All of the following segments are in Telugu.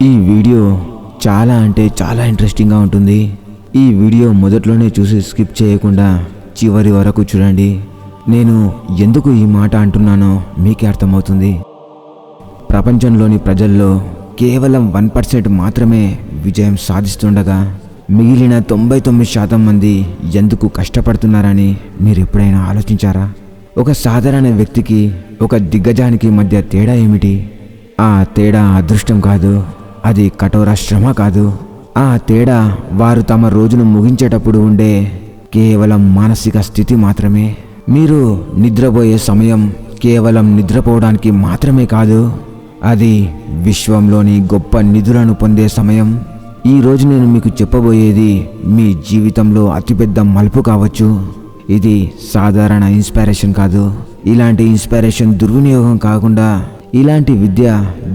ఈ వీడియో చాలా అంటే చాలా ఇంట్రెస్టింగ్గా ఉంటుంది. ఈ వీడియో మొదట్లోనే చూసి స్కిప్ చేయకుండా చివరి వరకు చూడండి. నేను ఎందుకు ఈ మాట అంటున్నానో మీకే అర్థమవుతుంది. ప్రపంచంలోని ప్రజల్లో కేవలం 1% మాత్రమే విజయం సాధిస్తుండగా మిగిలిన 99% మంది ఎందుకు కష్టపడుతున్నారని మీరు ఎప్పుడైనా ఆలోచించారా? ఒక సాధారణ వ్యక్తికి ఒక దిగ్గజానికి మధ్య తేడా ఏమిటి? ఆ తేడా అదృష్టం కాదు, అది కఠోర శ్రమ కాదు. ఆ తేడా వారు తమ రోజును ముగించేటప్పుడు ఉండే కేవలం మానసిక స్థితి మాత్రమే. మీరు నిద్రపోయే సమయం కేవలం నిద్రపోవడానికి మాత్రమే కాదు, అది విశ్వంలోని గొప్ప నిధులను పొందే సమయం. ఈరోజు నేను మీకు చెప్పబోయేది మీ జీవితంలో అతిపెద్ద మలుపు కావచ్చు. ఇది సాధారణ ఇన్స్పిరేషన్ కాదు. ఇలాంటి ఇన్స్పిరేషన్ దుర్వినియోగం కాకుండా, ఇలాంటి విద్య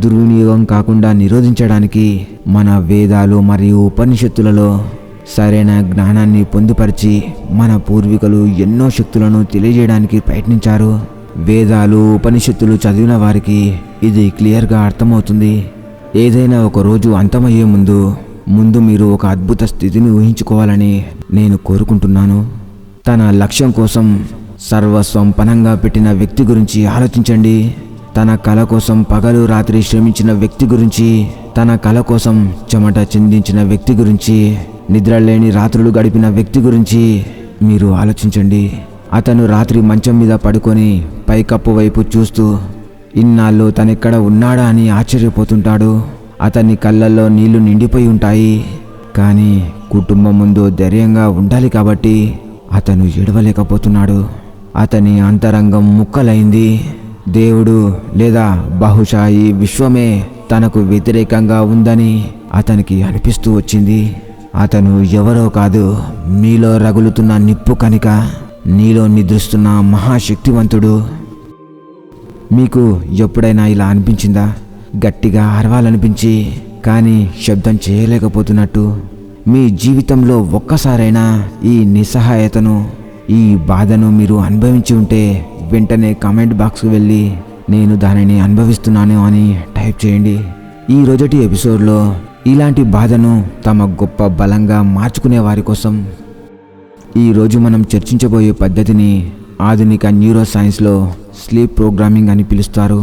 దుర్వినియోగం కాకుండా నిరోధించడానికి మన వేదాలు మరియు ఉపనిషత్తులలో సరైన జ్ఞానాన్ని పొందుపరిచి మన పూర్వీకులు ఎన్నో శక్తులను తెలియజేయడానికి ప్రయత్నించారు. వేదాలు ఉపనిషత్తులు చదివిన వారికి ఇది క్లియర్గా అర్థమవుతుంది. ఏదైనా ఒక రోజు అంతమయ్యే ముందు మీరు ఒక అద్భుత స్థితిని ఊహించుకోవాలని నేను కోరుకుంటున్నాను. తన లక్ష్యం కోసం సర్వస్వం పణంగా పెట్టిన వ్యక్తి గురించి ఆలోచించండి. తన కళ కోసం పగలు రాత్రి శ్రమించిన వ్యక్తి గురించి, తన కళ కోసం చెమట చిందించిన వ్యక్తి గురించి, నిద్రలేని రాత్రులు గడిపిన వ్యక్తి గురించి మీరు ఆలోచించండి. అతను రాత్రి మంచం మీద పడుకొని పైకప్పు వైపు చూస్తూ ఇన్నాళ్ళు తనెక్కడ ఉన్నాడా అని ఆశ్చర్యపోతుంటాడు. అతని కళ్ళల్లో నీళ్లు నిండిపోయి ఉంటాయి. కానీ కుటుంబం ముందు ధైర్యంగా ఉండాలి కాబట్టి అతను ఏడవలేకపోతున్నాడు. అతని అంతరంగం ముక్కలైంది. దేవుడు లేదా బహుశా ఈ విశ్వమే తనకు వ్యతిరేకంగా ఉందని అతనికి అనిపిస్తూ వచ్చింది. అతను ఎవరో కాదు, మీలో రగులుతున్న నిప్పు కణిక, నీలో నిద్రిస్తున్న మహాశక్తివంతుడు. మీకు ఎప్పుడైనా ఇలా అనిపించిందా? గట్టిగా అరవాలనిపించి కానీ శబ్దం చేయలేకపోతున్నట్టు. మీ జీవితంలో ఒక్కసారైనా ఈ నిస్సహాయతను, ఈ బాధను మీరు అనుభవించి ఉంటే వెంటనే కామెంట్ బాక్స్కి వెళ్ళి నేను దానిని అనుభవిస్తున్నాను అని టైప్ చేయండి. ఈ రోజటి ఎపిసోడ్లో ఇలాంటి బాధను తమ గొప్ప బలంగా మార్చుకునే వారి కోసం ఈరోజు మనం చర్చించబోయే పద్ధతిని ఆధునిక న్యూరో సైన్స్లో స్లీప్ ప్రోగ్రామింగ్ అని పిలుస్తారు.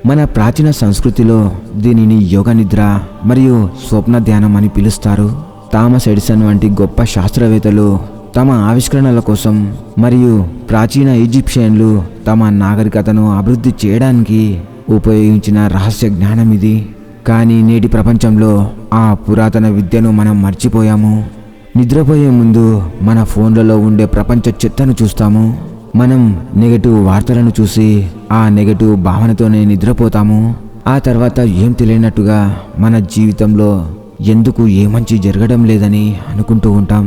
మన ప్రాచీన సంస్కృతిలో దీనిని యోగ నిద్ర మరియు స్వప్న ధ్యానం అని పిలుస్తారు. థామస్ ఎడిసన్ వంటి గొప్ప శాస్త్రవేత్తలు తమ ఆవిష్కరణల కోసం మరియు ప్రాచీన ఈజిప్షియన్లు తమ నాగరికతను అభివృద్ధి చేయడానికి ఉపయోగించిన రహస్య జ్ఞానం ఇది. కానీ నేటి ప్రపంచంలో ఆ పురాతన విద్యను మనం మర్చిపోయాము. నిద్రపోయే ముందు మన ఫోన్లలో ఉండే ప్రపంచ చెత్తను చూస్తాము. మనం నెగటివ్ వార్తలను చూసి ఆ నెగటివ్ భావనతోనే నిద్రపోతాము. ఆ తర్వాత ఏం తెలియనట్టుగా మన జీవితంలో ఎందుకు ఏ మంచి జరగడం లేదని అనుకుంటూ ఉంటాం.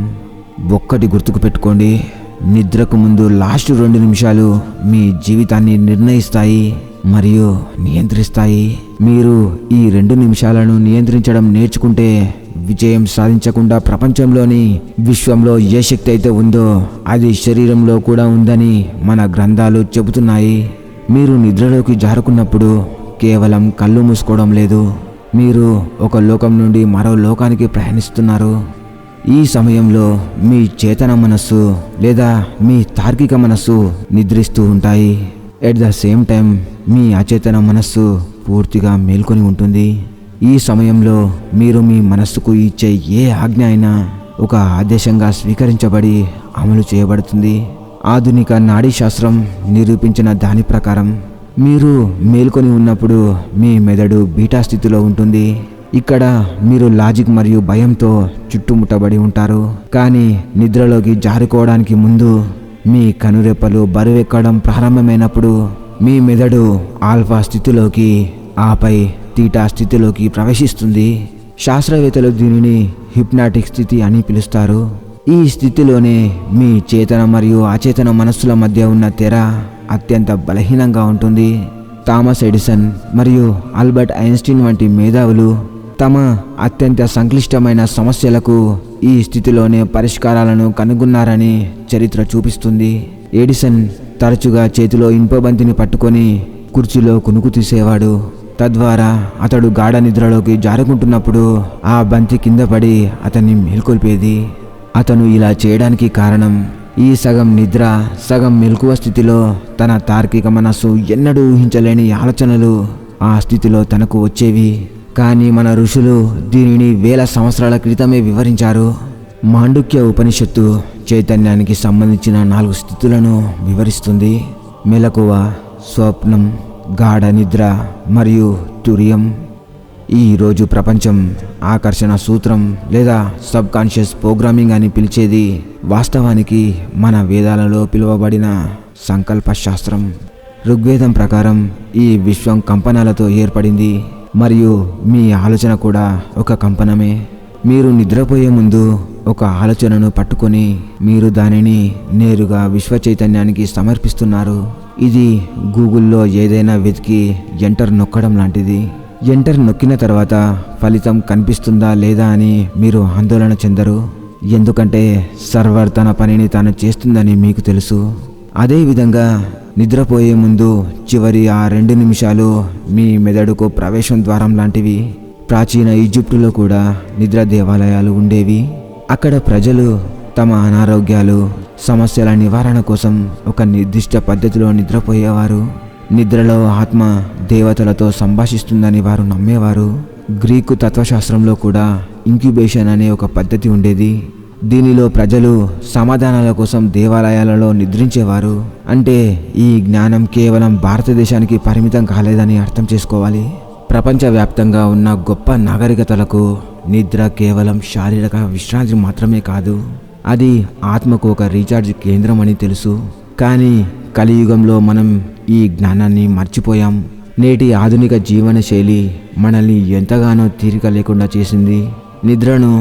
ఒక్కటి గుర్తుకు పెట్టుకోండి, నిద్రకు ముందు లాస్ట్ 2 నిమిషాలు మీ జీవితాన్ని నిర్ణయిస్తాయి మరియు నియంత్రిస్తాయి. మీరు ఈ 2 నిమిషాలను నియంత్రించడం నేర్చుకుంటే విజయం సాధించకుండా ప్రపంచంలోని విశ్వంలో ఏ శక్తి అయితే ఉందో అది శరీరంలో కూడా ఉందని మన గ్రంథాలు చెబుతున్నాయి. మీరు నిద్రలోకి జారుకున్నప్పుడు కేవలం కళ్ళు మూసుకోవడం లేదు, మీరు ఒక లోకం నుండి మరో లోకానికి ప్రయాణిస్తున్నారు. ఈ సమయంలో మీ చేతన మనస్సు లేదా మీ తార్కిక మనస్సు నిద్రిస్తూ ఉంటాయి. ఎట్ ద సేమ్ టైం మీ అచేతన మనస్సు పూర్తిగా మేల్కొని ఉంటుంది. ఈ సమయంలో మీరు మీ మనస్సుకు ఇచ్చే ఏ ఆజ్ఞ అయినా ఒక ఆదేశంగా స్వీకరించబడి అమలు చేయబడుతుంది. ఆధునిక నాడీ శాస్త్రం నిరూపించిన దాని ప్రకారం మీరు మేల్కొని ఉన్నప్పుడు మీ మెదడు బీటా స్థితిలో ఉంటుంది. ఇక్కడ మీరు లాజిక్ మరియు భయంతో చుట్టుముట్టబడి ఉంటారు. కానీ నిద్రలోకి జారుకోవడానికి ముందు మీ కనురెప్పలు బరువెక్కడం ప్రారంభమైనప్పుడు మీ మెదడు ఆల్ఫా స్థితిలోకి, ఆపై తీటా స్థితిలోకి ప్రవేశిస్తుంది. శాస్త్రవేత్తలు దీనిని హిప్నాటిక్ స్థితి అని పిలుస్తారు. ఈ స్థితిలోనే మీ చేతన మరియు అచేతన మనస్సుల మధ్య ఉన్న తెర అత్యంత బలహీనంగా ఉంటుంది. థామస్ ఎడిసన్ మరియు ఆల్బర్ట్ ఐన్స్టీన్ వంటి మేధావులు తమ అత్యంత సంక్లిష్టమైన సమస్యలకు ఈ స్థితిలోనే పరిష్కారాలను కనుగొన్నారని చరిత్ర చూపిస్తుంది. ఎడిసన్ తరచుగా చేతిలో ఇనుప బంతిని పట్టుకొని కుర్చీలో కునుకు తీసేవాడు. తద్వారా అతడు గాఢ నిద్రలోకి జారుకుంటున్నప్పుడు ఆ బంతి కింద పడి అతన్ని మేల్కొల్పేది. అతను ఇలా చేయడానికి కారణం ఈ సగం నిద్ర సగం మెలకువ స్థితిలో తన తార్కిక మనస్సు ఎన్నడూ ఊహించలేని ఆలోచనలు ఆ స్థితిలో తనకు వచ్చేవి. కానీ మన ఋషులు దీనిని వేల సంవత్సరాల క్రితమే వివరించారు. మాండుక్య ఉపనిషత్తు చైతన్యానికి సంబంధించిన 4 స్థితులను వివరిస్తుంది: మెలకువ, స్వప్నం, గాఢ నిద్ర మరియు తురియం. ఈరోజు ప్రపంచం ఆకర్షణ సూత్రం లేదా సబ్ కాన్షియస్ ప్రోగ్రామింగ్ అని పిలిచేది వాస్తవానికి మన వేదాలలో పిలువబడిన సంకల్ప శాస్త్రం. ఋగ్వేదం ప్రకారం ఈ విశ్వం కంపనాలతో ఏర్పడింది మరియు మీ ఆలోచన కూడా ఒక కంపనమే. మీరు నిద్రపోయే ముందు ఒక ఆలోచనను పట్టుకొని మీరు దానిని నేరుగా విశ్వ చైతన్యానికి సమర్పిస్తున్నారు. ఇది గూగుల్లో ఏదైనా వెతికి ఎంటర్ నొక్కడం లాంటిది. ఎంటర్ నొక్కిన తర్వాత ఫలితం కనిపిస్తుందా లేదా అని మీరు ఆందోళన చెందరు, ఎందుకంటే సర్వర్ తన పనిని తాను చేస్తుందని మీకు తెలుసు. అదేవిధంగా నిద్రపోయే ముందు చివరి ఆ 2 నిమిషాలు మీ మెదడుకు ప్రవేశం ద్వారం లాంటివి. ప్రాచీన ఈజిప్టులో కూడా నిద్ర దేవాలయాలు ఉండేవి. అక్కడ ప్రజలు తమ అనారోగ్యాలు, సమస్యల నివారణ కోసం ఒక నిర్దిష్ట పద్ధతిలో నిద్రపోయేవారు. నిద్రలో ఆత్మ దేవతలతో సంభాషిస్తుందని వారు నమ్మేవారు. గ్రీకు తత్వశాస్త్రంలో కూడా ఇంక్యుబేషన్ అనే ఒక పద్ధతి ఉండేది. దీనిలో ప్రజలు సమాధానాల కోసం దేవాలయాలలో నిద్రించేవారు. అంటే ఈ జ్ఞానం కేవలం భారతదేశానికి పరిమితం కాలేదని అర్థం చేసుకోవాలి. ప్రపంచవ్యాప్తంగా ఉన్న గొప్ప నాగరికతలకు నిద్ర కేవలం శారీరక విశ్రాంతి మాత్రమే కాదు, అది ఆత్మకు ఒక రీఛార్జ్ కేంద్రం అని తెలుసు. కానీ కలియుగంలో మనం ఈ జ్ఞానాన్ని మర్చిపోయాం. నేటి ఆధునిక జీవన శైలి మనల్ని ఎంతగానో తీరిక లేకుండా చేసింది. నిద్రను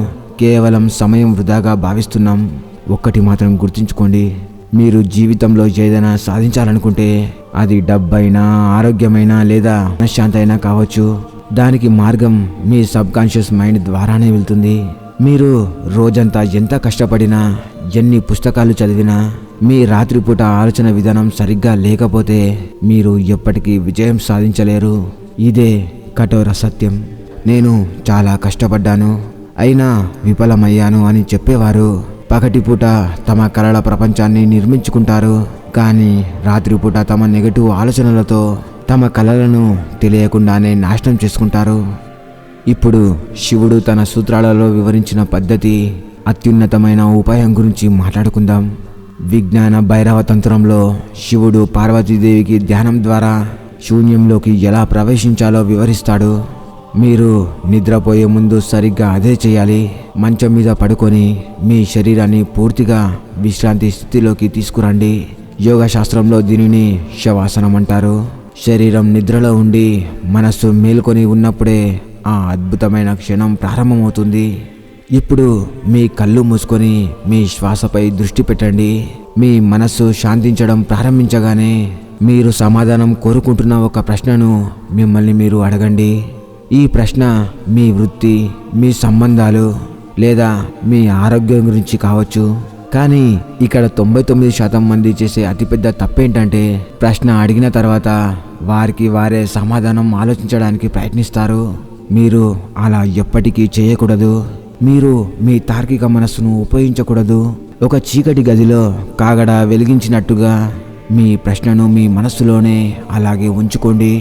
కేవలం సమయం వృధాగా భావిస్తున్నాం. ఒక్కటి మాత్రం గుర్తుంచుకోండి, మీరు జీవితంలో ఏదైనా సాధించాలనుకుంటే అది డబ్బైనా, ఆరోగ్యమైనా లేదా మనశ్శాంతి అయినా కావచ్చు, దానికి మార్గం మీ సబ్ కాన్షియస్ మైండ్ ద్వారానే వెళ్తుంది. మీరు రోజంతా ఎంత కష్టపడినా, ఎన్ని పుస్తకాలు చదివినా, మీ రాత్రిపూట ఆలోచన విధానం సరిగ్గా లేకపోతే మీరు ఎప్పటికీ విజయం సాధించలేరు. ఇదే కఠోర సత్యం. నేను చాలా కష్టపడ్డాను, అయినా విఫలమయ్యాను అని చెప్పేవారు పగటిపూట తమ కలల ప్రపంచాన్ని నిర్మించుకుంటారు. కానీ రాత్రిపూట తమ నెగటివ్ ఆలోచనలతో తమ కలలను తెలియకుండానే నాశనం చేసుకుంటారు. ఇప్పుడు శివుడు తన సూత్రాలలో వివరించిన పద్ధతి, అత్యున్నతమైన ఉపాయం గురించి మాట్లాడుకుందాం. విజ్ఞాన భైరవ తంత్రంలో శివుడు పార్వతీదేవికి ధ్యానం ద్వారా శూన్యంలోకి ఎలా ప్రవేశించాలో వివరిస్తాడు. మీరు నిద్రపోయే ముందు సరిగ్గా అదే చేయాలి. మంచం మీద పడుకొని మీ శరీరాన్ని పూర్తిగా విశ్రాంతి స్థితిలోకి తీసుకురండి. యోగా శాస్త్రంలో దీనిని శవాసనం అంటారు. శరీరం నిద్రలో ఉండి మనస్సు మేల్కొని ఉన్నప్పుడే ఆ అద్భుతమైన క్షణం ప్రారంభమవుతుంది. ఇప్పుడు మీ కళ్ళు మూసుకొని మీ శ్వాసపై దృష్టి పెట్టండి. మీ మనస్సు శాంతించడం ప్రారంభించగానే మీరు సమాధానం కోరుకుంటున్న ఒక ప్రశ్నను మిమ్మల్ని మీరు అడగండి. ఈ ప్రశ్న మీ వృత్తి, మీ సంబంధాలు లేదా మీ ఆరోగ్యం గురించి కావచ్చు. కానీ ఇక్కడ 99% మంది చేసే అతిపెద్ద తప్పేంటంటే ప్రశ్న అడిగిన తర్వాత వారికి వారే సమాధానం ఆలోచించడానికి ప్రయత్నిస్తారు. మీరు అలా ఎప్పటికీ చేయకూడదు. మీరు మీ తార్కిక మనస్సును ఉపయోగించకూడదు. ఒక చీకటి గదిలో కాగడ వెలిగించినట్టుగా మీ ప్రశ్నను మీ మనస్సులోనే అలాగే ఉంచుకోండి.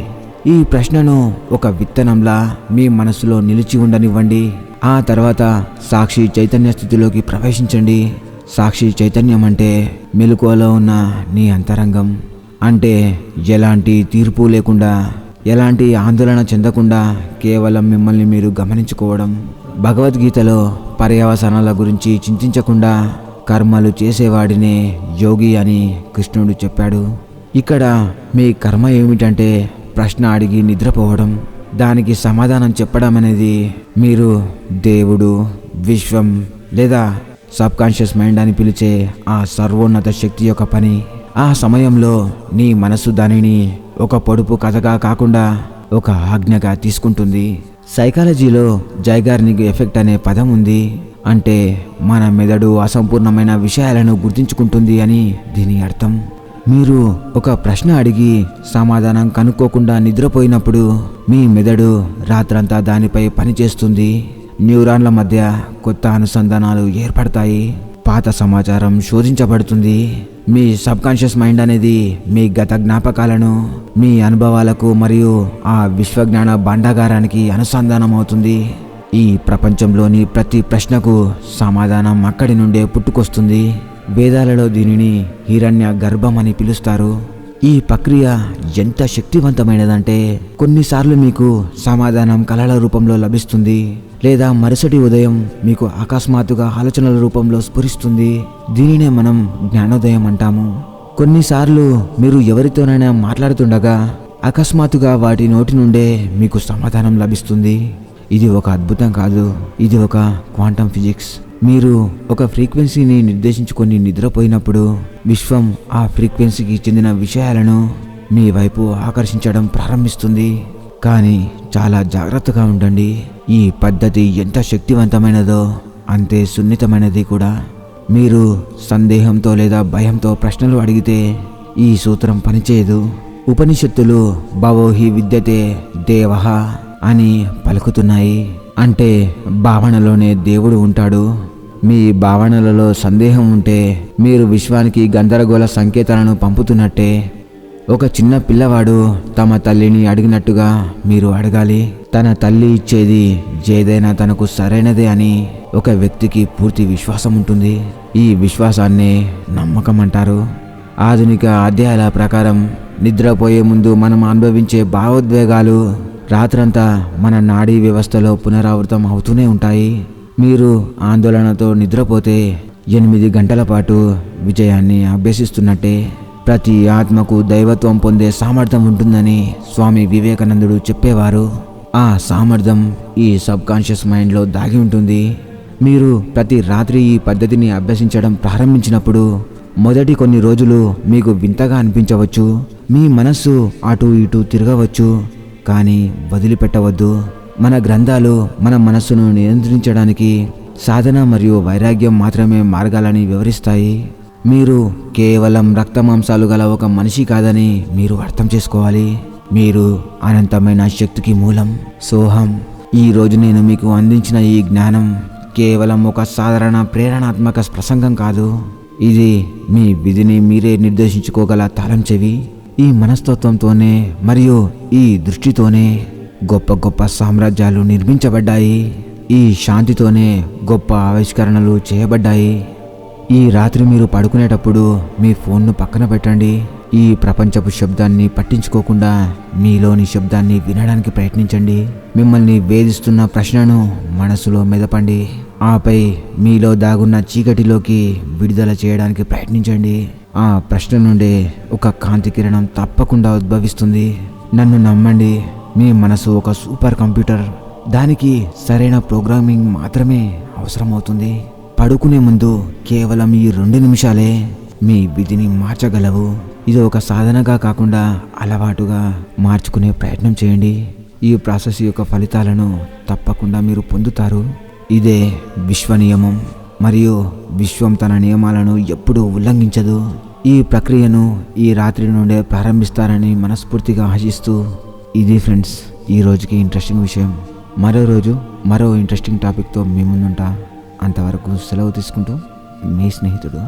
ఈ ప్రశ్నను ఒక విత్తనంలా మీ మనస్సులో నిలిచి ఉండనివ్వండి. ఆ తర్వాత సాక్షి చైతన్య స్థితిలోకి ప్రవేశించండి. సాక్షి చైతన్యం అంటే మెలకువలో ఉన్న నీ అంతరంగం. అంటే ఎలాంటి తీర్పు లేకుండా, ఎలాంటి ఆందోళన చెందకుండా కేవలం మిమ్మల్ని మీరు గమనించుకోవడం. భగవద్గీతలో పర్యవసానాల గురించి చింతించకుండా కర్మలు చేసేవాడినే యోగి అని కృష్ణుడు చెప్పాడు. ఇక్కడ మీ కర్మ ఏమిటంటే ప్రశ్న అడిగి నిద్రపోవడం, దానికి సమాధానం చెప్పడం అనేది మీరు దేవుడు, విశ్వం లేదా సబ్ కాన్షియస్ మైండ్ అని పిలిచే ఆ సర్వోన్నత శక్తి యొక్క పని. ఆ సమయంలో నీ మనసు దానిని ఒక పొడుపు కథగా కాకుండా ఒక ఆజ్ఞగా తీసుకుంటుంది. సైకాలజీలో జైగార్నిక్ ఎఫెక్ట్ అనే పదం ఉంది. అంటే మన మెదడు అసంపూర్ణమైన విషయాలను గుర్తించుకుంటుంది అని దీని అర్థం. మీరు ఒక ప్రశ్న అడిగి సమాధానం కనుక్కోకుండా నిద్రపోయినప్పుడు మీ మెదడు రాత్రంతా దానిపై పనిచేస్తుంది. న్యూరాన్ల మధ్య కొత్త అనుసంధానాలు ఏర్పడతాయి. పాత సమాచారం శోధించబడుతుంది. మీ సబ్కాన్షియస్ మైండ్ అనేది మీ గత జ్ఞాపకాలను, మీ అనుభవాలకు మరియు ఆ విశ్వజ్ఞాన భాండాగారానికి అనుసంధానం అవుతుంది. ఈ ప్రపంచంలోని ప్రతి ప్రశ్నకు సమాధానం అక్కడి నుండే పుట్టుకొస్తుంది. వేదాలలో దీనిని హిరణ్య గర్భం అని పిలుస్తారు. ఈ ప్రక్రియ ఎంత శక్తివంతమైనదంటే కొన్నిసార్లు మీకు సమాధానం కలల రూపంలో లభిస్తుంది, లేదా మరుసటి ఉదయం మీకు అకస్మాత్తుగా ఆలోచనల రూపంలో స్ఫురిస్తుంది. దీనినే మనం జ్ఞానోదయం అంటాము. కొన్నిసార్లు మీరు ఎవరితోనైనా మాట్లాడుతుండగా అకస్మాత్తుగా వాటి నోటి నుండే మీకు సమాధానం లభిస్తుంది. ఇది ఒక అద్భుతం కాదు, ఇది ఒక క్వాంటం ఫిజిక్స్. మీరు ఒక ఫ్రీక్వెన్సీని నిర్దేశించుకొని నిద్రపోయినప్పుడు విశ్వం ఆ ఫ్రీక్వెన్సీకి చెందిన విషయాలను మీ వైపు ఆకర్షించడం ప్రారంభిస్తుంది. కానీ చాలా జాగ్రత్తగా ఉండండి. ఈ పద్ధతి ఎంత శక్తివంతమైనదో అంతే సున్నితమైనది కూడా. మీరు సందేహంతో లేదా భయంతో ప్రశ్నలు అడిగితే ఈ సూత్రం పనిచేయదు. ఉపనిషత్తులు భవోహి విద్యతే దేవః అని పలుకుతున్నాయి. అంటే భావనలోనే దేవుడు ఉంటాడు. మీ భావనలలో సందేహం ఉంటే మీరు విశ్వానికి గందరగోళ సంకేతాలను పంపుతున్నట్టే. ఒక చిన్న పిల్లవాడు తమ తల్లిని అడిగినట్టుగా మీరు అడగాలి. తన తల్లి ఇచ్చేది ఏదైనా తనకు సరైనదే అని ఒక వ్యక్తికి పూర్తి విశ్వాసం ఉంటుంది. ఈ విశ్వాసాన్నే నమ్మకం అంటారు. ఆధునిక అధ్యాయాల ప్రకారం నిద్రపోయే ముందు మనం అనుభవించే భావోద్వేగాలు రాత్రంతా మన నాడీ వ్యవస్థలో పునరావృతం అవుతూనే ఉంటాయి. మీరు ఆందోళనతో నిద్రపోతే 8 గంటల పాటు విజయాన్ని అభ్యసిస్తున్నట్టే. ప్రతి ఆత్మకు దైవత్వం పొందే సామర్థ్యం ఉంటుందని స్వామి వివేకానందుడు చెప్పేవారు. ఆ సామర్థ్యం ఈ సబ్కాన్షియస్ మైండ్లో దాగి ఉంటుంది. మీరు ప్రతి రాత్రి ఈ పద్ధతిని అభ్యసించడం ప్రారంభించినప్పుడు మొదటి కొన్ని రోజులు మీకు వింతగా అనిపించవచ్చు. మీ మనస్సు అటు ఇటు తిరగవచ్చు. కానీ వదిలిపెట్టవద్దు. మన గ్రంథాలు మన మనస్సును నియంత్రించడానికి సాధన మరియు వైరాగ్యం మాత్రమే మార్గాలని వివరిస్తాయి. మీరు కేవలం రక్తమాంసాలు గల ఒక మనిషి కాదని మీరు అర్థం చేసుకోవాలి. మీరు అనంతమైన శక్తికి మూలం. సోహం. ఈరోజు నేను మీకు అందించిన ఈ జ్ఞానం కేవలం ఒక సాధారణ ప్రేరణాత్మక ప్రసంగం కాదు. ఇది మీ విధిని మీరే నిర్దేశించుకోగల తాళం చెవి. ఈ మనస్తత్వంతోనే మరియు ఈ దృష్టితోనే గొప్ప గొప్ప సామ్రాజ్యాలు నిర్మించబడ్డాయి. ఈ శాంతితోనే గొప్ప ఆవిష్కరణలు చేయబడ్డాయి. ఈ రాత్రి మీరు పడుకునేటప్పుడు మీ ఫోన్ను పక్కన పెట్టండి. ఈ ప్రపంచపు శబ్దాన్ని పట్టించుకోకుండా మీలోని శబ్దాన్ని వినడానికి ప్రయత్నించండి. మిమ్మల్ని వేధిస్తున్న ప్రశ్నను మనసులో మెదపండి. ఆపై మీలో దాగున్న చీకటిలోకి విడుదల చేయడానికి ప్రయత్నించండి. ఆ ప్రశ్న నుండే ఒక కాంతి కిరణం తప్పకుండా ఉద్భవిస్తుంది. నన్ను నమ్మండి, మీ మనసు ఒక సూపర్ కంప్యూటర్. దానికి సరైన ప్రోగ్రామింగ్ మాత్రమే అవసరమవుతుంది. పడుకునే ముందు కేవలం ఈ 2 నిమిషాలే మీ విధిని మార్చగలవు. ఇది ఒక సాధనగా కాకుండా అలవాటుగా మార్చుకునే ప్రయత్నం చేయండి. ఈ ప్రాసెస్ యొక్క ఫలితాలను తప్పకుండా మీరు పొందుతారు. ఇదే విశ్వ నియమం, మరియు విశ్వం తన నియమాలను ఎప్పుడూ ఉల్లంఘించదు. ఈ ప్రక్రియను ఈ రాత్రి నుండే ప్రారంభిస్తారని మనస్ఫూర్తిగా ఆశిస్తూ, ఇది ఫ్రెండ్స్ ఈ రోజుకి ఇంట్రెస్టింగ్ విషయం. మరో రోజు మరో ఇంట్రెస్టింగ్ టాపిక్తో మీ ముందుంటా. అంతవరకు సెలవు తీసుకుంటూ మీ స్నేహితుడు.